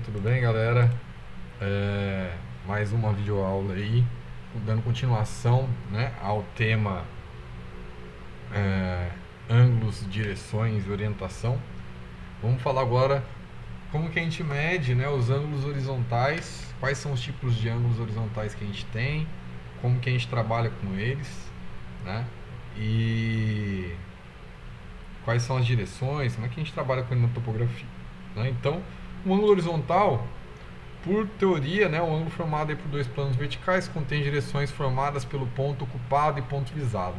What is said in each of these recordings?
Tudo bem, galera? Mais uma videoaula aí, dando continuação, né, ao tema ângulos, direções e orientação. Vamos falar agora como que a gente mede, né, os ângulos horizontais, quais são os tipos de ângulos horizontais que a gente tem, como que a gente trabalha com eles, né, e quais são as direções, como é que a gente trabalha com ele na topografia, né? Então, o ângulo horizontal, por teoria, né, um ângulo formado aí por dois planos verticais contém direções formadas pelo ponto ocupado e ponto visado.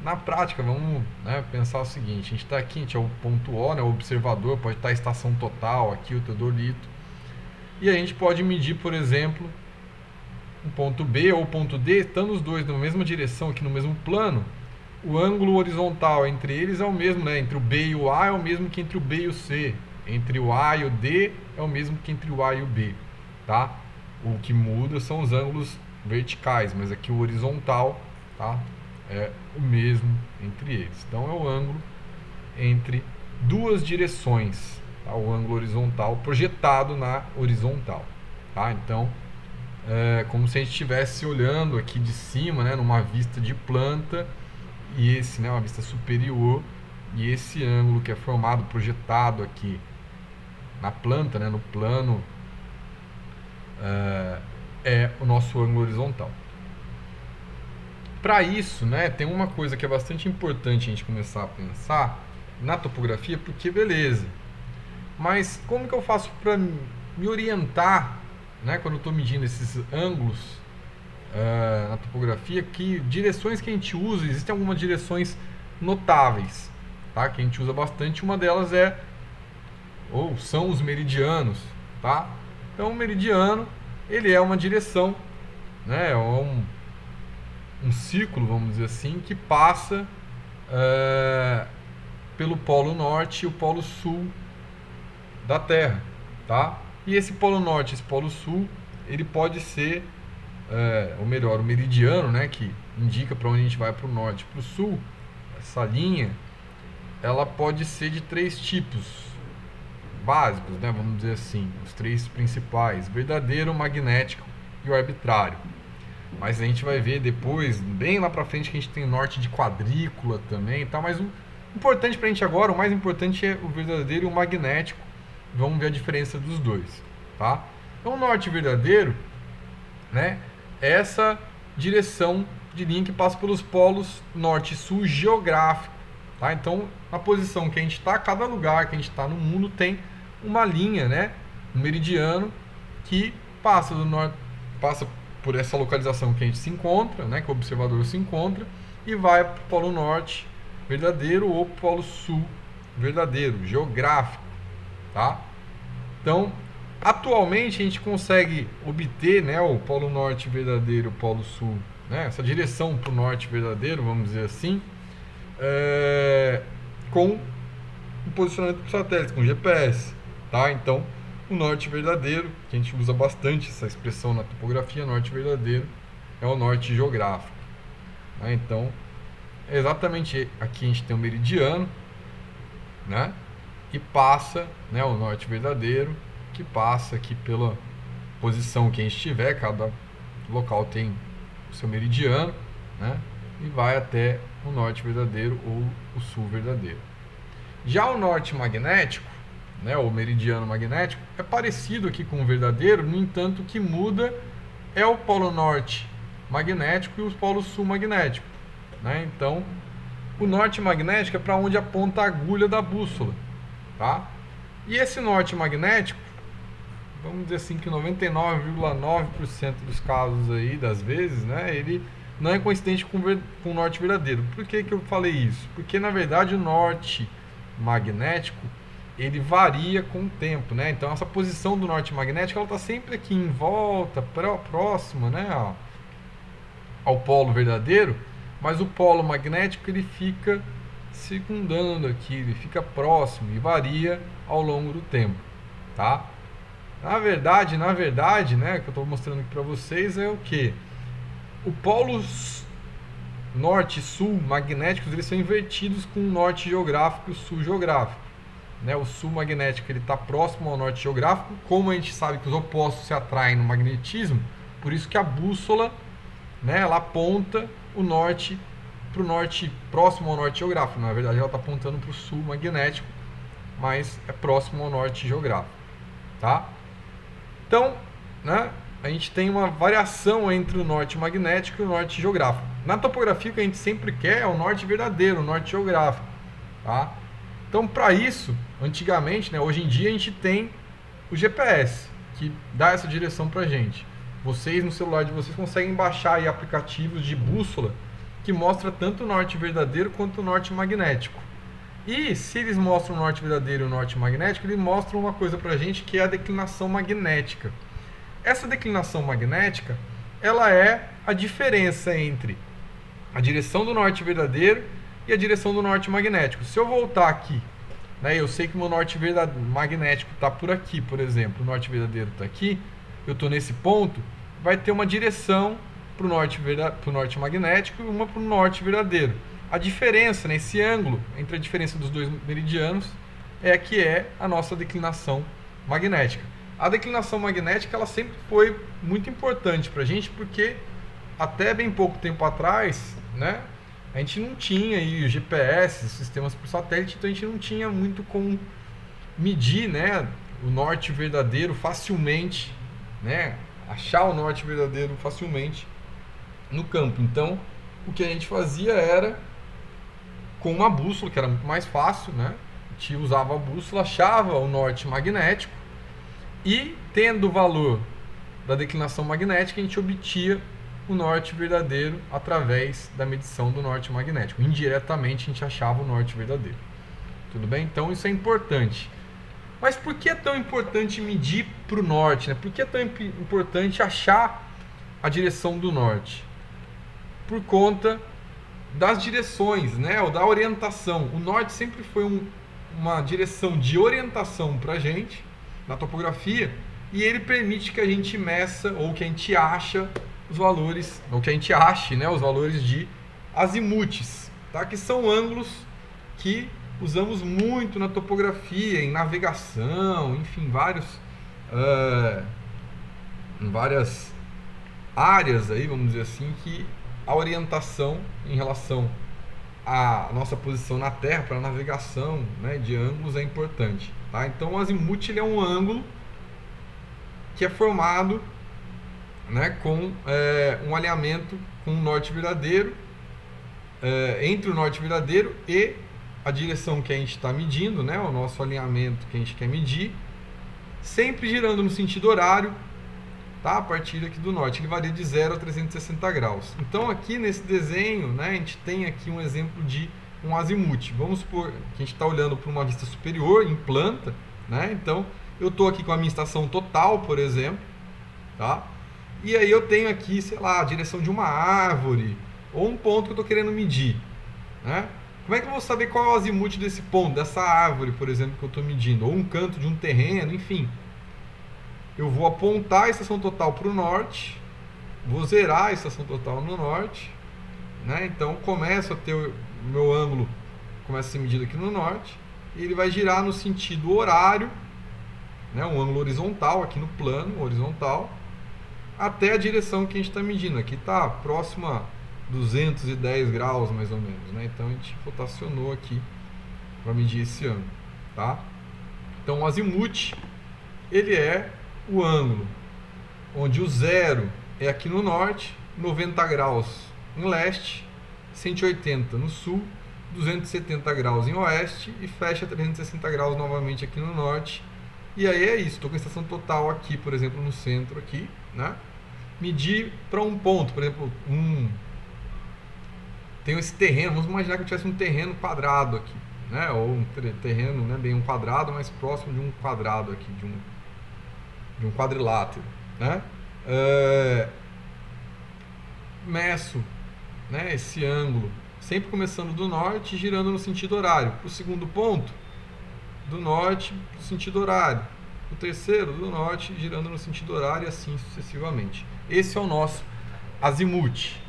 Na prática, vamos, né, pensar o seguinte: a gente está aqui, a gente é o ponto O, né, o observador, pode estar a estação total aqui, o teodolito, e a gente pode medir, por exemplo, um ponto B ou ponto D, estando os dois na mesma direção aqui no mesmo plano. O ângulo horizontal entre eles é o mesmo, né? Entre o B e o A é o mesmo que entre o B e o C. Entre o A e o D é o mesmo que entre o A e o B, tá? O que muda são os ângulos verticais, mas aqui o horizontal, tá? É o mesmo entre eles. Então é o ângulo entre duas direções, tá? O ângulo horizontal projetado na horizontal, tá? Então é como se a gente estivesse olhando aqui de cima, né, numa vista de planta, e esse, né, uma vista superior, e esse ângulo que é formado, projetado aqui na planta, né, no plano, é o nosso ângulo horizontal. Para isso, né, tem uma coisa que é bastante importante a gente começar a pensar na topografia, porque beleza, mas como que eu faço para me orientar, né, quando eu estou medindo esses ângulos na topografia? Que direções que a gente usa? Existem algumas direções notáveis, tá, que a gente usa bastante. Uma delas ou são os meridianos, tá? Então o meridiano, ele é uma direção, né, é um círculo, vamos dizer assim, que passa pelo polo norte e o polo sul da Terra, tá? E esse polo norte, esse polo sul, ele pode ser, ou melhor, o meridiano, né, que indica para onde a gente vai, para o norte, para o sul. Essa linha, ela pode ser de três tipos básicos, né, vamos dizer assim, os três principais: verdadeiro, magnético e o arbitrário. Mas a gente vai ver depois, bem lá pra frente, que a gente tem norte de quadrícula também, tá? Mas o importante pra gente agora, o mais importante, é o verdadeiro e o magnético. Vamos ver a diferença dos dois, tá? Então o norte verdadeiro, né, é essa direção de linha que passa pelos polos norte e sul geográfico, tá? Então, na posição que a gente está, cada lugar que a gente está no mundo tem uma linha, né, um meridiano, que passa do norte, passa por essa localização que a gente se encontra, né, que o observador se encontra, e vai para o polo norte verdadeiro ou polo sul verdadeiro, geográfico, tá? Então, atualmente a gente consegue obter, né, o polo norte verdadeiro, o polo sul, né, essa direção para o norte verdadeiro, vamos dizer assim, com o posicionamento dos satélites, com GPS, tá? Então, o norte verdadeiro, que a gente usa bastante essa expressão na topografia, norte verdadeiro, é o norte geográfico, né? Então, exatamente aqui a gente tem o meridiano, né? E passa, né, o norte verdadeiro, que passa aqui pela posição que a gente estiver, cada local tem o seu meridiano, né? E vai até o norte verdadeiro ou o sul verdadeiro. Já o norte magnético, né, o meridiano magnético, é parecido aqui com o verdadeiro, no entanto, o que muda é o polo norte magnético e o polo sul magnético, né? Então, o norte magnético é para onde aponta a agulha da bússola, tá? E esse norte magnético, vamos dizer assim que 99,9% dos casos aí, das vezes, né, ele não é coincidente com o norte verdadeiro. Por que eu falei isso? Porque, na verdade, o norte magnético, ele varia com o tempo, né? Então essa posição do norte magnético, ela está sempre aqui em volta, próxima, né, ao polo verdadeiro, mas o polo magnético, ele fica circundando aqui, ele fica próximo e varia ao longo do tempo, tá? Na verdade, né, que eu estou mostrando aqui para vocês, é o que? O polo norte e sul magnéticos, eles são invertidos com o norte geográfico e o sul geográfico. né, o sul magnético ele está próximo ao norte geográfico. Como a gente sabe que os opostos se atraem no magnetismo, por isso que a bússola, né, ela aponta o norte para o norte próximo ao norte geográfico. Na verdade, ela está apontando para o sul magnético, mas é próximo ao norte geográfico, tá? Então, né, a gente tem uma variação entre o norte magnético e o norte geográfico. Na topografia, o que a gente sempre quer é o norte verdadeiro, o norte geográfico, tá? Então, para isso, antigamente, né, hoje em dia a gente tem o GPS, que dá essa direção para a gente. Vocês, no celular de vocês, conseguem baixar aí aplicativos de bússola que mostra tanto o norte verdadeiro quanto o norte magnético. E se eles mostram o norte verdadeiro e o norte magnético, eles mostram uma coisa pra gente que é a declinação magnética. Essa declinação magnética, ela é a diferença entre a direção do norte verdadeiro e a direção do norte magnético. Se eu voltar aqui, né, eu sei que o meu norte magnético está por aqui, por exemplo, o norte verdadeiro está aqui, eu estou nesse ponto, vai ter uma direção para o norte magnético e uma para o norte verdadeiro. A diferença, né, esse ângulo entre a diferença dos dois meridianos é que é a nossa declinação magnética. A declinação magnética ela sempre foi muito importante para a gente, porque até bem pouco tempo atrás, né, a gente não tinha aí GPS, sistemas por satélite, então a gente não tinha muito como medir, né, o norte verdadeiro facilmente, né, achar o norte verdadeiro facilmente no campo. Então, o que a gente fazia era com uma bússola, que era muito mais fácil, né? A gente usava a bússola, achava o norte magnético e, tendo o valor da declinação magnética, a gente obtia o norte verdadeiro através da medição do norte magnético. Indiretamente, a gente achava o norte verdadeiro. Tudo bem? Então, isso é importante. Mas por que é tão importante medir para o norte, né? Por que é tão importante achar a direção do norte? Por conta das direções, né, ou da orientação. O norte sempre foi uma direção de orientação para a gente na topografia, e ele permite que a gente meça ou que a gente acha os valores, ou que a gente ache, né, os valores de azimutes, tá? Que são ângulos que usamos muito na topografia, em navegação, enfim, em várias áreas aí, vamos dizer assim, que a orientação em relação à nossa posição na Terra para navegação, né, de ângulos é importante, tá? Então o azimute ele é um ângulo que é formado, né, com um alinhamento com o norte verdadeiro, entre o norte verdadeiro e a direção que a gente está medindo, né, o nosso alinhamento que a gente quer medir, sempre girando no sentido horário, tá? A partir aqui do norte, ele varia de 0 a 360 graus. Então aqui nesse desenho, né, a gente tem aqui um exemplo de um azimute. Vamos supor que a gente está olhando para uma vista superior, em planta, né? Então eu estou aqui com a minha estação total, por exemplo, tá? E aí eu tenho aqui, sei lá, a direção de uma árvore ou um ponto que eu estou querendo medir, né? Como é que eu vou saber qual é o azimute desse ponto, dessa árvore, por exemplo, que eu estou medindo? Ou um canto de um terreno, enfim. Eu vou apontar a estação total para o norte, vou zerar a estação total no norte, né? Então começa a ter o meu ângulo, começa a ser medido aqui no norte, e ele vai girar no sentido horário, né? Um ângulo horizontal, aqui no plano horizontal, até a direção que a gente está medindo. Aqui está próximo a 210 graus mais ou menos, né? Então a gente rotacionou aqui para medir esse ângulo, tá? Então o azimute ele é o ângulo onde o zero é aqui no norte, 90 graus em leste, 180 no sul, 270 graus em oeste e fecha 360 graus novamente aqui no norte. E aí é isso, estou com a estação total aqui, por exemplo, no centro aqui, né? Medir para um ponto, por exemplo, tenho esse terreno, vamos imaginar que eu tivesse um terreno quadrado aqui, né? Ou um terreno, né, bem um quadrado, mais próximo de um quadrado aqui, de um quadrilátero, né? Meço, né, esse ângulo, sempre começando do norte e girando no sentido horário. O segundo ponto, do norte para o sentido horário. O terceiro, do norte, girando no sentido horário e assim sucessivamente. Esse é o nosso azimute.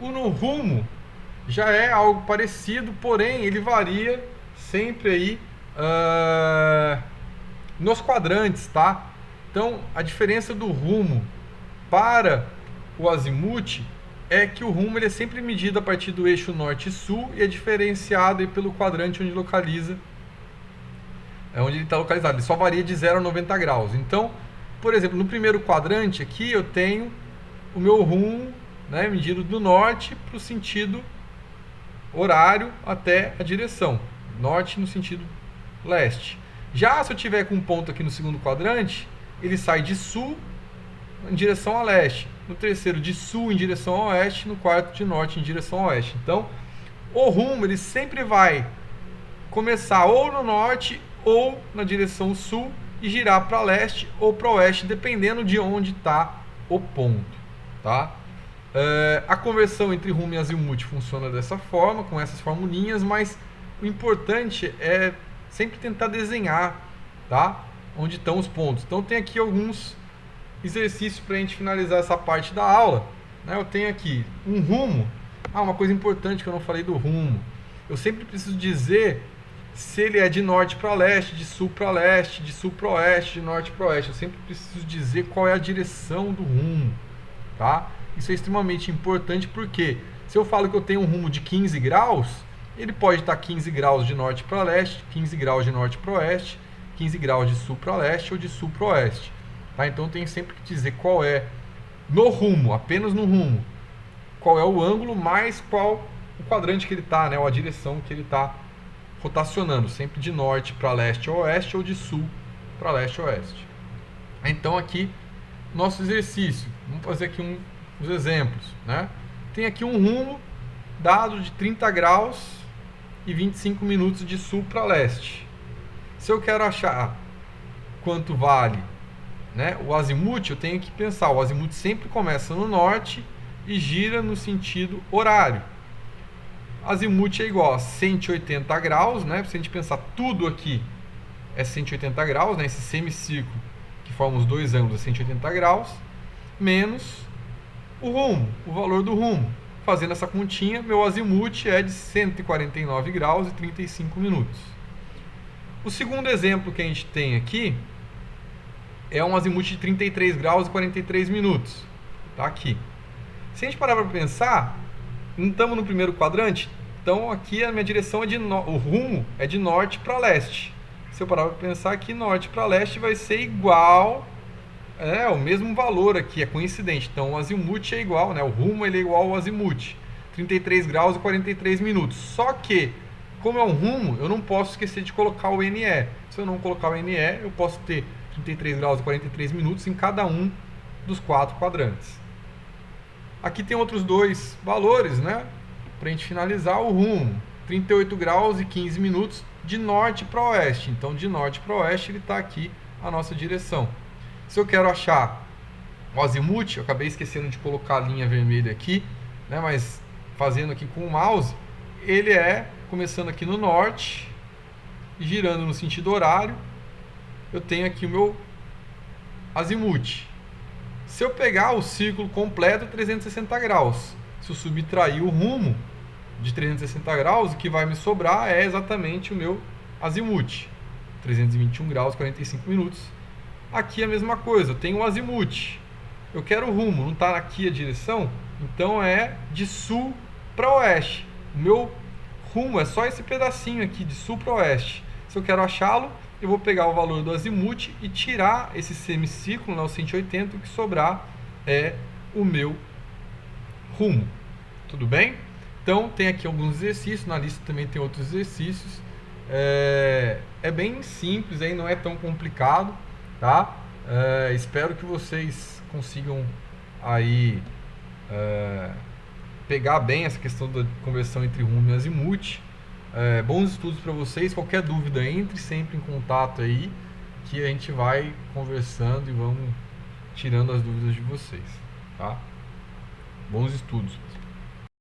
O no rumo já é algo parecido, porém ele varia sempre aí nos quadrantes, tá? Então, a diferença do rumo para o azimuth é que o rumo ele é sempre medido a partir do eixo norte e sul e é diferenciado aí pelo quadrante onde localiza, onde ele está localizado. Ele só varia de 0 a 90 graus. Então, por exemplo, no primeiro quadrante aqui eu tenho o meu rumo, né, medido do norte para o sentido horário até a direção. Norte no sentido leste. Já se eu tiver com um ponto aqui no segundo quadrante, ele sai de sul em direção a leste. No terceiro, de sul em direção a oeste. No quarto, de norte em direção a oeste. Então, o rumo ele sempre vai começar ou no norte ou na direção sul e girar para leste ou para oeste, dependendo de onde está o ponto, tá? A conversão entre rumo e azimuth funciona dessa forma, com essas formulinhas, mas o importante é sempre tentar desenhar, tá? Onde estão os pontos. Então tem aqui alguns exercícios para a gente finalizar essa parte da aula, né? Eu tenho aqui um rumo. Uma coisa importante que eu não falei do rumo. Eu sempre preciso dizer se ele é de norte para leste, de sul para leste, de sul para oeste, de norte para oeste. Eu sempre preciso dizer qual é a direção do rumo, tá? Isso é extremamente importante porque se eu falo que eu tenho um rumo de 15 graus, ele pode estar 15 graus de norte para leste, 15 graus de norte para oeste, 15 graus de sul para leste ou de sul para oeste. Tá? Então eu tenho sempre que dizer qual é no rumo, apenas no rumo, qual é o ângulo mais qual o quadrante que ele está, né? Ou a direção que ele está rotacionando, sempre de norte para leste ou oeste ou de sul para leste ou oeste. Então aqui nosso exercício, vamos fazer aqui os exemplos, né? Tem aqui um rumo dado de 30 graus e 25 minutos de sul para leste. Se eu quero achar quanto vale, né, o azimuth, eu tenho que pensar, o azimuth sempre começa no norte e gira no sentido horário. Azimuth é igual a 180 graus, né? Se a gente pensar tudo aqui é 180 graus, né? Esse semicírculo que forma os dois ângulos é 180 graus, menos o rumo, o valor do rumo. Fazendo essa continha, meu azimuth é de 149 graus e 35 minutos. O segundo exemplo que a gente tem aqui é um azimuth de 33 graus e 43 minutos. Tá aqui. Se a gente parar para pensar, não estamos no primeiro quadrante, então aqui a minha direção é o rumo é de norte para leste. Se eu parar para pensar aqui, norte para leste vai ser igual, o mesmo valor aqui, é coincidente. Então o azimuth é igual, né? O rumo ele é igual ao azimuth, 33 graus e 43 minutos. Só que, como é um rumo, eu não posso esquecer de colocar o NE. Se eu não colocar o NE, eu posso ter 33 graus e 43 minutos em cada um dos 4 quadrantes. Aqui tem outros dois valores, né? Para a gente finalizar o rumo, 38 graus e 15 minutos de norte para oeste. Então, de norte para oeste, ele está aqui a nossa direção. Se eu quero achar o azimuth, eu acabei esquecendo de colocar a linha vermelha aqui, né? Mas fazendo aqui com o mouse, ele é começando aqui no norte e girando no sentido horário. Eu tenho aqui o meu azimuth. Se eu pegar o círculo completo, 360 graus. Se eu subtrair o rumo de 360 graus, o que vai me sobrar é exatamente o meu azimuth. 321 graus, 45 minutos. Aqui a mesma coisa, eu tenho o azimuth. Eu quero o rumo, não está aqui a direção, então é de sul para oeste. O meu rumo é só esse pedacinho aqui, de sul para oeste. Se eu quero achá-lo, eu vou pegar o valor do azimuth e tirar esse semicírculo, né, o 180, o que sobrar é o meu rumo. Tudo bem? Então, tem aqui alguns exercícios, na lista também tem outros exercícios. É bem simples, aí não é tão complicado, tá? Espero que vocês consigam aí pegar bem essa questão da conversão entre rumo e azimuth. Bons estudos para vocês. Qualquer dúvida, entre sempre em contato aí, que a gente vai conversando e vamos tirando as dúvidas de vocês, tá? Bons estudos.